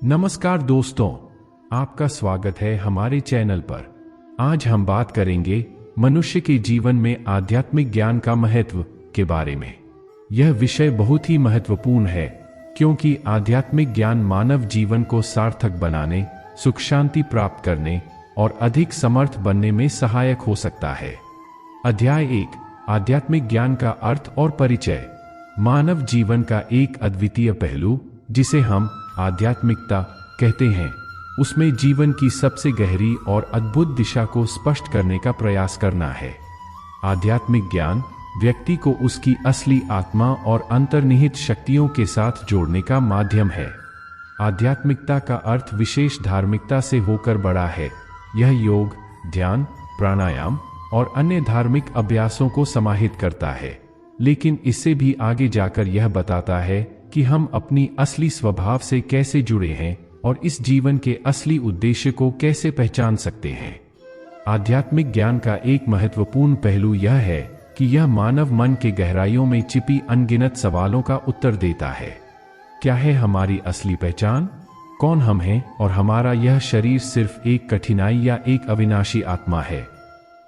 नमस्कार दोस्तों, आपका स्वागत है हमारे चैनल पर। आज हम बात करेंगे मनुष्य के जीवन में आध्यात्मिक ज्ञान का महत्व के बारे में। यह विषय बहुत ही महत्वपूर्ण है क्योंकि आध्यात्मिक ज्ञान मानव जीवन को सार्थक बनाने, सुख शांति प्राप्त करने और अधिक समर्थ बनने में सहायक हो सकता है। अध्याय 1, आध्यात्मिक ज्ञान का अर्थ और परिचय। मानव जीवन का एक अद्वितीय पहलू जिसे हम आध्यात्मिकता कहते हैं, उसमें जीवन की सबसे गहरी और अद्भुत दिशा को स्पष्ट करने का प्रयास करना है। आध्यात्मिक ज्ञान व्यक्ति को उसकी असली आत्मा और अंतर्निहित शक्तियों के साथ जोड़ने का माध्यम है। आध्यात्मिकता का अर्थ विशेष धार्मिकता से होकर बड़ा है। यह योग, ध्यान, प्राणायाम और अन्य धार्मिक अभ्यासों को समाहित करता है, लेकिन इससे भी आगे जाकर यह बताता है कि हम अपनी असली स्वभाव से कैसे जुड़े हैं और इस जीवन के असली उद्देश्य को कैसे पहचान सकते हैं। आध्यात्मिक ज्ञान का एक महत्वपूर्ण पहलू यह है कि यह मानव मन के गहराइयों में छिपी अनगिनत सवालों का उत्तर देता है। क्या है हमारी असली पहचान? कौन हम हैं और हमारा यह शरीर सिर्फ एक कठिनाई या एक अविनाशी आत्मा है?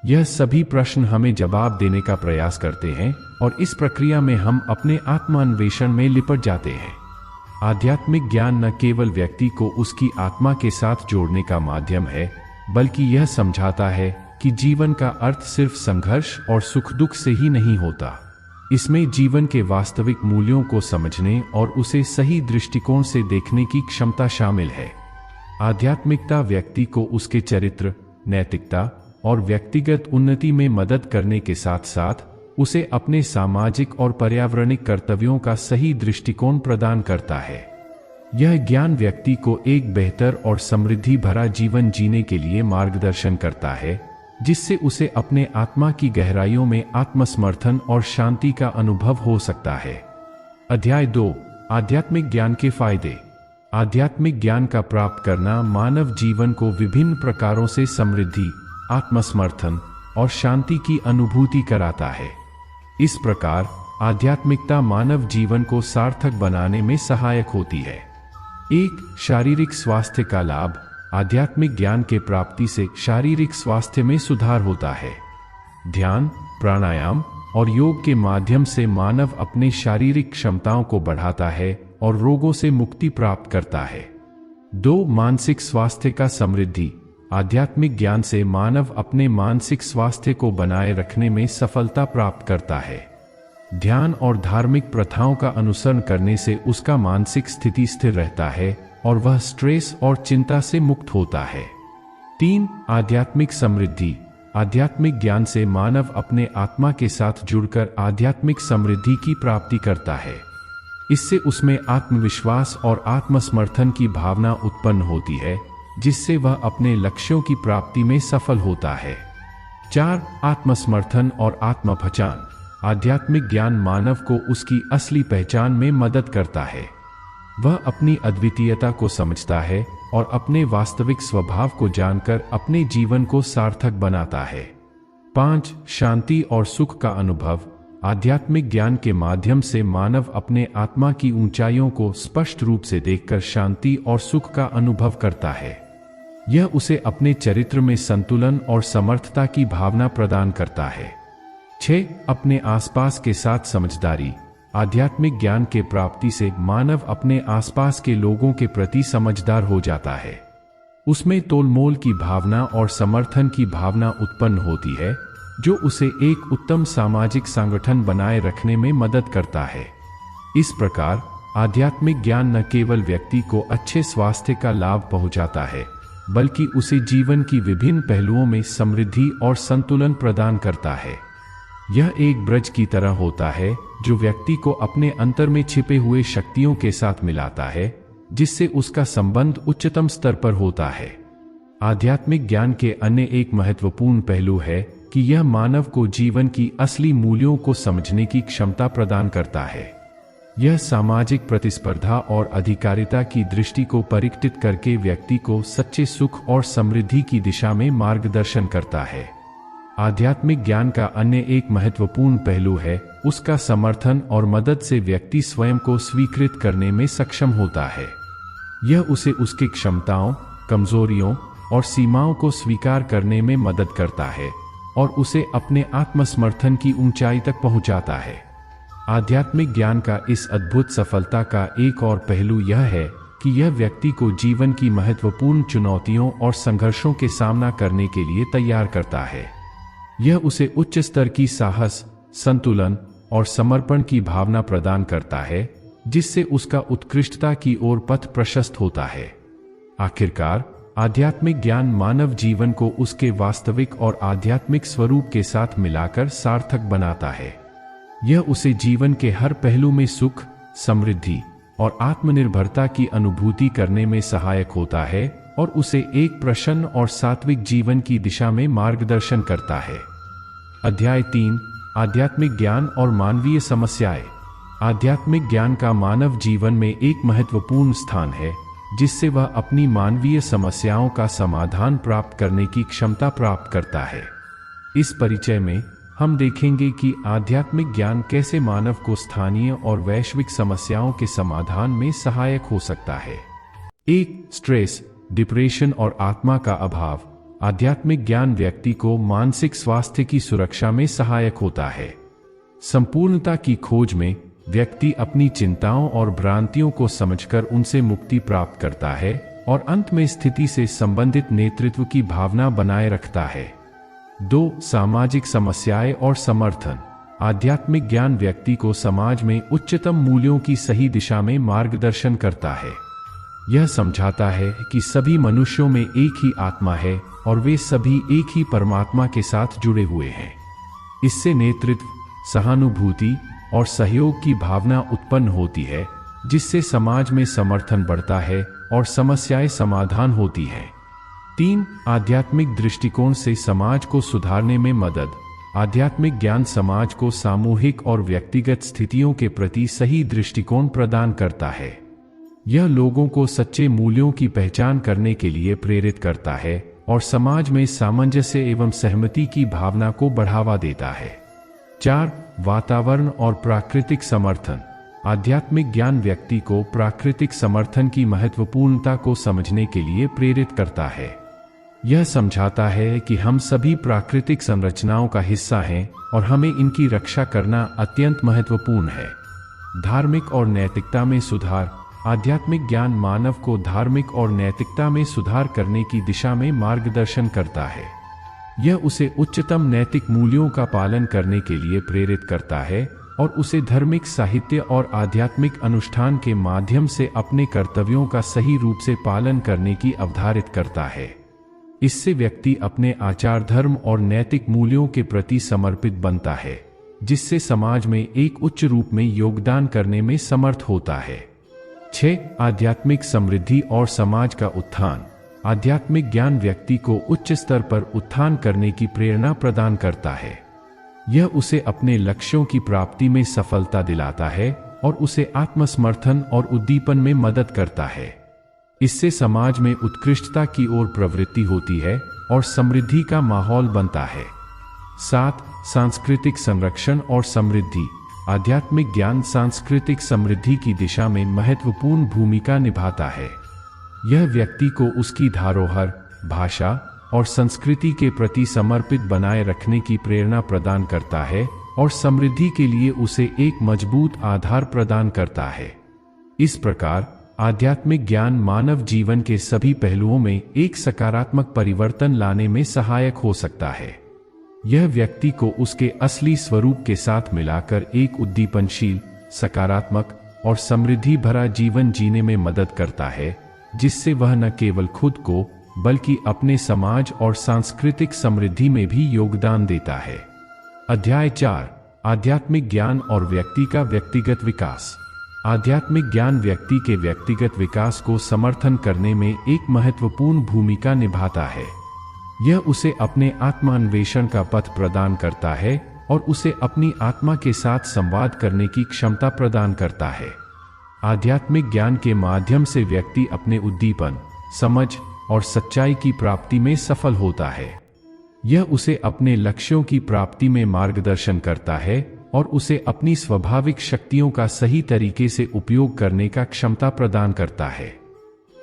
यह सभी प्रश्न हमें जवाब देने का प्रयास करते हैं और इस प्रक्रिया में हम अपने आत्मान्वेषण में लिपट जाते हैं। आध्यात्मिक ज्ञान न केवल व्यक्ति को उसकी आत्मा के साथ जोड़ने का माध्यम है, बल्कि यह समझाता है कि जीवन का अर्थ सिर्फ संघर्ष और सुख दुख से ही नहीं होता। इसमें जीवन के वास्तविक मूल्यों को समझने और उसे सही दृष्टिकोण से देखने की क्षमता शामिल है। आध्यात्मिकता व्यक्ति को उसके चरित्र, नैतिकता और व्यक्तिगत उन्नति में मदद करने के साथ साथ उसे अपने सामाजिक और पर्यावरणिक कर्तव्यों का सही दृष्टिकोण प्रदान करता है। यह ज्ञान व्यक्ति को एक बेहतर और समृद्धि भरा जीवन जीने के लिए मार्गदर्शन करता है, जिससे उसे अपने आत्मा की गहराइयों में आत्मसमर्थन और शांति का अनुभव हो सकता है। अध्याय 2, आध्यात्मिक ज्ञान के फायदे। आध्यात्मिक ज्ञान का प्राप्त करना मानव जीवन को विभिन्न प्रकारों से समृद्धि, आत्मसमर्थन और शांति की अनुभूति कराता है। इस प्रकार आध्यात्मिकता मानव जीवन को सार्थक बनाने में सहायक होती है। 1, शारीरिक स्वास्थ्य का लाभ। आध्यात्मिक ज्ञान के प्राप्ति से शारीरिक स्वास्थ्य में सुधार होता है। ध्यान, प्राणायाम और योग के माध्यम से मानव अपने शारीरिक क्षमताओं को बढ़ाता है और रोगों से मुक्ति प्राप्त करता है। 2, मानसिक स्वास्थ्य का समृद्धि। आध्यात्मिक ज्ञान से मानव अपने मानसिक स्वास्थ्य को बनाए रखने में सफलता प्राप्त करता है। ध्यान और धार्मिक प्रथाओं का अनुसरण करने से उसका मानसिक स्थिति स्थिर रहता है और वह स्ट्रेस और चिंता से मुक्त होता है। 3, आध्यात्मिक समृद्धि। आध्यात्मिक ज्ञान से मानव अपने आत्मा के साथ जुड़कर आध्यात्मिक समृद्धि की प्राप्ति करता है। इससे उसमें आत्मविश्वास और आत्मसमर्थन की भावना उत्पन्न होती है, जिससे वह अपने लक्ष्यों की प्राप्ति में सफल होता है। 4, आत्मसमर्थन और आत्मपहचान। आध्यात्मिक ज्ञान मानव को उसकी असली पहचान में मदद करता है। वह अपनी अद्वितीयता को समझता है और अपने वास्तविक स्वभाव को जानकर अपने जीवन को सार्थक बनाता है। 5, शांति और सुख का अनुभव। आध्यात्मिक ज्ञान के माध्यम से मानव अपने आत्मा की ऊंचाइयों को स्पष्ट रूप से देखकर शांति और सुख का अनुभव करता है। यह उसे अपने चरित्र में संतुलन और समर्थता की भावना प्रदान करता है। 6, अपने आसपास के साथ समझदारी। आध्यात्मिक ज्ञान के प्राप्ति से मानव अपने आसपास के लोगों के प्रति समझदार हो जाता है। उसमें तोलमोल की भावना और समर्थन की भावना उत्पन्न होती है, जो उसे एक उत्तम सामाजिक संगठन बनाए रखने में मदद करता है। इस प्रकार आध्यात्मिक ज्ञान न केवल व्यक्ति को अच्छे स्वास्थ्य का लाभ पहुंचाता है, बल्कि उसे जीवन की विभिन्न पहलुओं में समृद्धि और संतुलन प्रदान करता है। यह एक ब्रज की तरह होता है जो व्यक्ति को अपने अंतर में छिपे हुए शक्तियों के साथ मिलाता है, जिससे उसका संबंध उच्चतम स्तर पर होता है। आध्यात्मिक ज्ञान के अन्य एक महत्वपूर्ण पहलू है कि यह मानव को जीवन की असली मूल्यों को समझने की क्षमता प्रदान करता है। यह सामाजिक प्रतिस्पर्धा और अधिकारिता की दृष्टि को परिवर्तित करके व्यक्ति को सच्चे सुख और समृद्धि की दिशा में मार्गदर्शन करता है। आध्यात्मिक ज्ञान का अन्य एक महत्वपूर्ण पहलू है उसका समर्थन और मदद से व्यक्ति स्वयं को स्वीकृत करने में सक्षम होता है। यह उसे उसकी क्षमताओं, कमजोरियों और सीमाओं को स्वीकार करने में मदद करता है और उसे अपने आत्मसमर्थन की ऊंचाई तक पहुंचाता है। आध्यात्मिक ज्ञान का इस अद्भुत सफलता का एक और पहलू यह है कि यह व्यक्ति को जीवन की महत्वपूर्ण चुनौतियों और संघर्षों के सामना करने के लिए तैयार करता है। यह उसे उच्च स्तर की साहस, संतुलन और समर्पण की भावना प्रदान करता है, जिससे उसका उत्कृष्टता की ओर पथ प्रशस्त होता है। आखिरकार, आध्यात्मिक ज्ञान मानव जीवन को उसके वास्तविक और आध्यात्मिक स्वरूप के साथ मिलाकर सार्थक बनाता है। यह उसे जीवन के हर पहलू में सुख, समृद्धि और आत्मनिर्भरता की अनुभूति करने में सहायक होता है और उसे एक प्रसन्न और सात्विक जीवन की दिशा में मार्गदर्शन करता है। अध्याय 3, आध्यात्मिक ज्ञान और मानवीय समस्याएं। आध्यात्मिक ज्ञान का मानव जीवन में एक महत्वपूर्ण स्थान है, जिससे वह अपनी मानवीय समस्याओं का समाधान प्राप्त करने की क्षमता प्राप्त करता है। इस परिचय में हम देखेंगे कि आध्यात्मिक ज्ञान कैसे मानव को स्थानीय और वैश्विक समस्याओं के समाधान में सहायक हो सकता है। 1. स्ट्रेस, डिप्रेशन और आत्मा का अभाव। आध्यात्मिक ज्ञान व्यक्ति को मानसिक स्वास्थ्य की सुरक्षा में सहायक होता है। संपूर्णता की खोज में व्यक्ति अपनी चिंताओं और भ्रांतियों को समझकर उनसे मुक्ति प्राप्त करता है और अंत में स्थिति से संबंधित नेतृत्व की भावना बनाए रखता है। 2. सामाजिक समस्याएं और समर्थन। आध्यात्मिक ज्ञान व्यक्ति को समाज में उच्चतम मूल्यों की सही दिशा में मार्गदर्शन करता है। यह समझाता है कि सभी मनुष्यों में एक ही आत्मा है और वे सभी एक ही परमात्मा के साथ जुड़े हुए हैं। इससे नेतृत्व, सहानुभूति और सहयोग की भावना उत्पन्न होती है, जिससे समाज में समर्थन बढ़ता है और समस्याएं समाधान होती हैं। 3. आध्यात्मिक दृष्टिकोण से समाज को सुधारने में मदद। आध्यात्मिक ज्ञान समाज को सामूहिक और व्यक्तिगत स्थितियों के प्रति सही दृष्टिकोण प्रदान करता है। यह लोगों को सच्चे मूल्यों की पहचान करने के लिए प्रेरित करता है और समाज में सामंजस्य एवं सहमति की भावना को बढ़ावा देता है। 4. वातावरण और प्राकृतिक समर्थन। आध्यात्मिक ज्ञान व्यक्ति को प्राकृतिक समर्थन की महत्वपूर्णता को समझने के लिए प्रेरित करता है। यह समझाता है कि हम सभी प्राकृतिक संरचनाओं का हिस्सा हैं और हमें इनकी रक्षा करना अत्यंत महत्वपूर्ण है। धार्मिक और नैतिकता में सुधार। आध्यात्मिक ज्ञान मानव को धार्मिक और नैतिकता में सुधार करने की दिशा में मार्गदर्शन करता है। यह उसे उच्चतम नैतिक मूल्यों का पालन करने के लिए प्रेरित करता है और उसे धार्मिक साहित्य और आध्यात्मिक अनुष्ठान के माध्यम से अपने कर्तव्यों का सही रूप से पालन करने की अवधारित करता है। इससे व्यक्ति अपने आचार, धर्म और नैतिक मूल्यों के प्रति समर्पित बनता है, जिससे समाज में एक उच्च रूप में योगदान करने में समर्थ होता है। 6. आध्यात्मिक समृद्धि और समाज का उत्थान। आध्यात्मिक ज्ञान व्यक्ति को उच्च स्तर पर उत्थान करने की प्रेरणा प्रदान करता है। यह उसे अपने लक्ष्यों की प्राप्ति में सफलता दिलाता है और उसे आत्मसमर्थन और उद्दीपन में मदद करता है। इससे समाज में उत्कृष्टता की ओर प्रवृत्ति होती है और समृद्धि का माहौल बनता है। 7. सांस्कृतिक संरक्षण और समृद्धि। आध्यात्मिक ज्ञान सांस्कृतिक समृद्धि की दिशा में महत्वपूर्ण भूमिका निभाता है। यह व्यक्ति को उसकी धरोहर, भाषा और संस्कृति के प्रति समर्पित बनाए रखने की प्रेरणा प्रदान करता है और समृद्धि के लिए उसे एक मजबूत आधार प्रदान करता है। इस प्रकार आध्यात्मिक ज्ञान मानव जीवन के सभी पहलुओं में एक सकारात्मक परिवर्तन लाने में सहायक हो सकता है। यह व्यक्ति को उसके असली स्वरूप के साथ मिलाकर एक उद्दीपनशील, सकारात्मक और समृद्धि भरा जीवन जीने में मदद करता है, जिससे वह न केवल खुद को बल्कि अपने समाज और सांस्कृतिक समृद्धि में भी योगदान देता है। अध्याय 4, आध्यात्मिक ज्ञान और व्यक्ति का व्यक्तिगत विकास। आध्यात्मिक ज्ञान व्यक्ति के व्यक्तिगत विकास को समर्थन करने में एक महत्वपूर्ण भूमिका निभाता है। यह उसे अपने आत्मान्वेषण का पथ प्रदान करता है और उसे अपनी आत्मा के साथ संवाद करने की क्षमता प्रदान करता है। आध्यात्मिक ज्ञान के माध्यम से व्यक्ति अपने उद्दीपन, समझ और सच्चाई की प्राप्ति में सफल होता है। यह उसे अपने लक्ष्यों की प्राप्ति में मार्गदर्शन करता है और उसे अपनी स्वाभाविक शक्तियों का सही तरीके से उपयोग करने का क्षमता प्रदान करता है।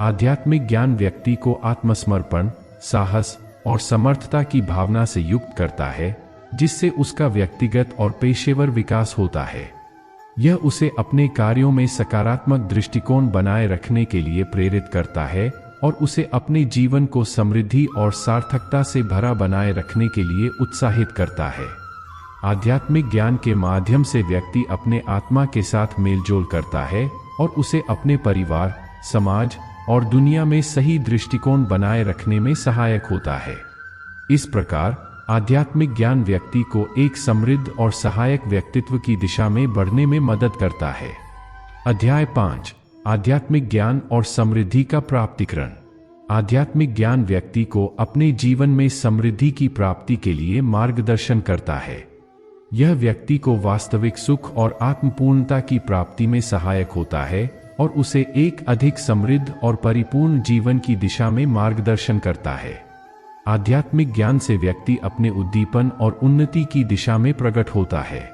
आध्यात्मिक ज्ञान व्यक्ति को आत्मसमर्पण, साहस और समर्थता की भावना से युक्त करता है, जिससे उसका व्यक्तिगत और पेशेवर विकास होता है। यह उसे अपने कार्यों में सकारात्मक दृष्टिकोण बनाए रखने के लिए प्रेरित करता है और उसे अपने जीवन को समृद्धि और सार्थकता से भरा बनाए रखने के लिए उत्साहित करता है। आध्यात्मिक ज्ञान के माध्यम से व्यक्ति अपने आत्मा के साथ मेलजोल करता है और उसे अपने परिवार, समाज और दुनिया में सही दृष्टिकोण बनाए रखने में सहायक होता है। इस प्रकार आध्यात्मिक ज्ञान व्यक्ति को एक समृद्ध और सहायक व्यक्तित्व की दिशा में बढ़ने में मदद करता है। अध्याय 5, आध्यात्मिक ज्ञान और समृद्धि का प्राप्तिकरण। आध्यात्मिक ज्ञान व्यक्ति को अपने जीवन में समृद्धि की प्राप्ति के लिए मार्गदर्शन करता है। यह व्यक्ति को वास्तविक सुख और आत्मपूर्णता की प्राप्ति में सहायक होता है और उसे एक अधिक समृद्ध और परिपूर्ण जीवन की दिशा में मार्गदर्शन करता है। आध्यात्मिक ज्ञान से व्यक्ति अपने उद्दीपन और उन्नति की दिशा में प्रकट होता है।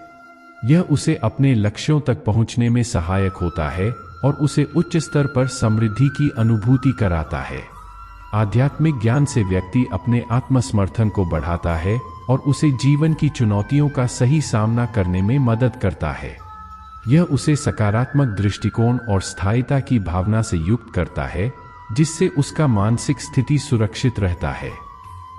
यह उसे अपने लक्ष्यों तक पहुंचने में सहायक होता है और उसे उच्च स्तर पर समृद्धि की अनुभूति कराता है। आध्यात्मिक ज्ञान से व्यक्ति अपने आत्मसमर्थन को बढ़ाता है और उसे जीवन की चुनौतियों का सही सामना करने में मदद करता है। यह उसे सकारात्मक दृष्टिकोण और स्थायिता की भावना से युक्त करता है, जिससे उसका मानसिक स्थिति सुरक्षित रहता है।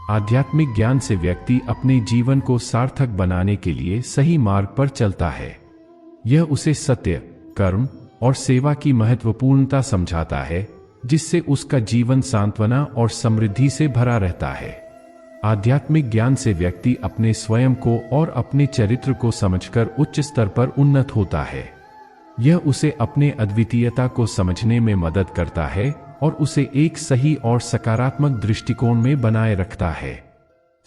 आध्यात्मिक ज्ञान से व्यक्ति अपने जीवन को सार्थक बनाने के लिए सही मार्ग पर चलता है। यह उसे सत्य, कर्म और सेवा की महत्वपूर्णता समझाता है, जिससे उसका जीवन सांत्वना और समृद्धि से भरा रहता है। आध्यात्मिक ज्ञान से व्यक्ति अपने स्वयं को और अपने चरित्र को समझकर उच्च स्तर पर उन्नत होता है। यह उसे अपने अद्वितीयता को समझने में मदद करता है और उसे एक सही और सकारात्मक दृष्टिकोण में बनाए रखता है।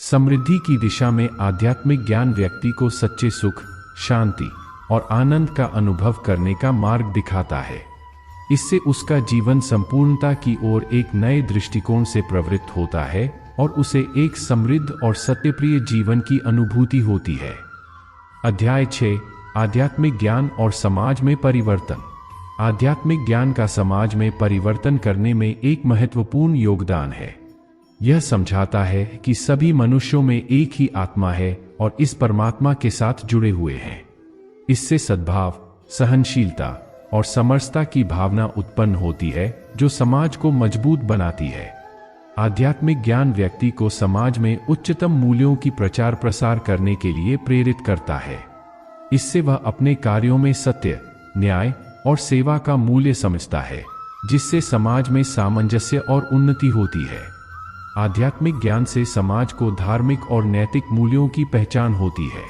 समृद्धि की दिशा में आध्यात्मिक ज्ञान व्यक्ति को सच्चे सुख, शांति और आनंद का अनुभव करने का मार्ग दिखाता है। इससे उसका जीवन संपूर्णता की ओर एक नए दृष्टिकोण से प्रवृत्त होता है और उसे एक समृद्ध और सत्यप्रिय जीवन की अनुभूति होती है। अध्याय 6, आध्यात्मिक ज्ञान और समाज में परिवर्तन। आध्यात्मिक ज्ञान का समाज में परिवर्तन करने में एक महत्वपूर्ण योगदान है। यह समझाता है कि सभी मनुष्यों में एक ही आत्मा है और इस परमात्मा के साथ जुड़े हुए हैं। इससे सद्भाव, सहनशीलता और समरसता की भावना उत्पन्न होती है, जो समाज को मजबूत बनाती है। आध्यात्मिक ज्ञान व्यक्ति को समाज में उच्चतम मूल्यों की प्रचार प्रसार करने के लिए प्रेरित करता है। इससे वह अपने कार्यों में सत्य, न्याय और सेवा का मूल्य समझता है, जिससे समाज में सामंजस्य और उन्नति होती है। आध्यात्मिक ज्ञान से समाज को धार्मिक और नैतिक मूल्यों की पहचान होती है।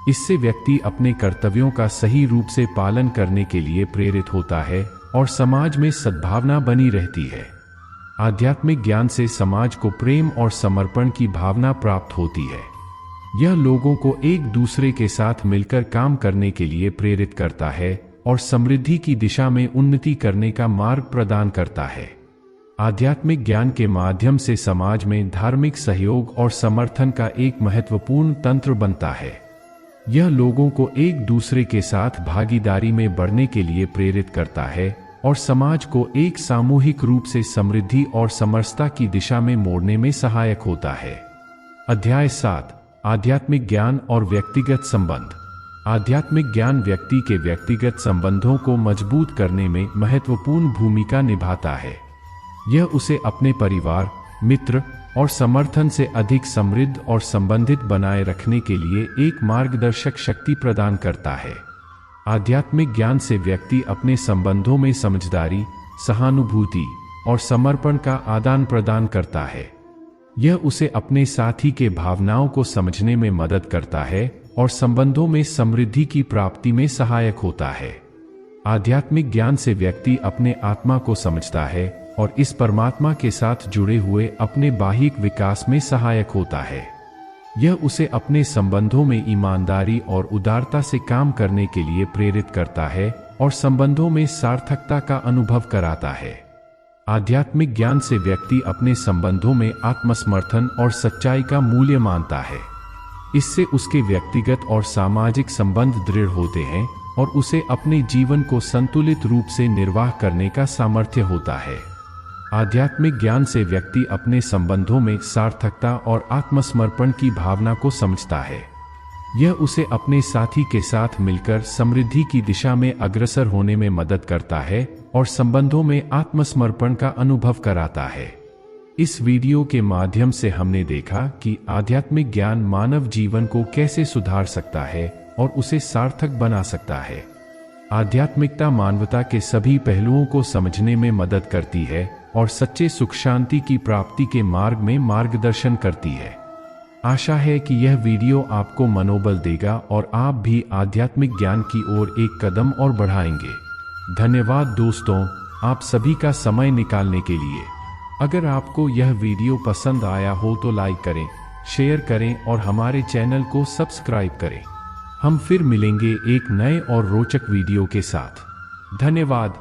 इससे व्यक्ति अपने कर्तव्यों का सही रूप से पालन करने के लिए प्रेरित होता है और समाज में सद्भावना बनी रहती है। आध्यात्मिक ज्ञान से समाज को प्रेम और समर्पण की भावना प्राप्त होती है। यह लोगों को एक दूसरे के साथ मिलकर काम करने के लिए प्रेरित करता है और समृद्धि की दिशा में उन्नति करने का मार्ग प्रदान करता है। आध्यात्मिक ज्ञान के माध्यम से समाज में धार्मिक सहयोग और समर्थन का एक महत्वपूर्ण तंत्र बनता है। यह लोगों को एक दूसरे के साथ भागीदारी में बढ़ने के लिए प्रेरित करता है और समाज को एक सामूहिक रूप से समृद्धि और समरसता की दिशा में मोड़ने में सहायक होता है। अध्याय 7, आध्यात्मिक ज्ञान और व्यक्तिगत संबंध। आध्यात्मिक ज्ञान व्यक्ति के व्यक्तिगत संबंधों को मजबूत करने में महत्वपूर्ण भूमिका निभाता है। यह उसे अपने परिवार, मित्र और समर्थन से अधिक समृद्ध और संबंधित बनाए रखने के लिए एक मार्गदर्शक शक्ति प्रदान करता है। आध्यात्मिक ज्ञान से व्यक्ति अपने संबंधों में समझदारी, सहानुभूति और समर्पण का आदान प्रदान करता है। यह उसे अपने साथी के भावनाओं को समझने में मदद करता है और संबंधों में समृद्धि की प्राप्ति में सहायक होता है। आध्यात्मिक ज्ञान से व्यक्ति अपने आत्मा को समझता है और इस परमात्मा के साथ जुड़े हुए अपने बाह्यिक विकास में सहायक होता है। यह उसे अपने संबंधों में ईमानदारी और उदारता से काम करने के लिए प्रेरित करता है और संबंधों में सार्थकता का अनुभव कराता है। आध्यात्मिक ज्ञान से व्यक्ति अपने संबंधों में आत्मसमर्थन और सच्चाई का मूल्य मानता है। इससे उसके व्यक्तिगत और सामाजिक संबंध दृढ़ होते हैं और उसे अपने जीवन को संतुलित रूप से निर्वाह करने का सामर्थ्य होता है। आध्यात्मिक ज्ञान से व्यक्ति अपने संबंधों में सार्थकता और आत्मसमर्पण की भावना को समझता है। यह उसे अपने साथी के साथ मिलकर समृद्धि की दिशा में अग्रसर होने में मदद करता है और संबंधों में आत्मसमर्पण का अनुभव कराता है। इस वीडियो के माध्यम से हमने देखा कि आध्यात्मिक ज्ञान मानव जीवन को कैसे सुधार सकता है और उसे सार्थक बना सकता है। आध्यात्मिकता मानवता के सभी पहलुओं को समझने में मदद करती है और सच्चे सुख शांति की प्राप्ति के मार्ग में मार्गदर्शन करती है। आशा है कि यह वीडियो आपको मनोबल देगा और आप भी आध्यात्मिक ज्ञान की ओर एक कदम और बढ़ाएंगे। धन्यवाद दोस्तों, आप सभी का समय निकालने के लिए। अगर आपको यह वीडियो पसंद आया हो तो लाइक करें, शेयर करें और हमारे चैनल को सब्सक्राइब करें। हम फिर मिलेंगे एक नए और रोचक वीडियो के साथ। धन्यवाद।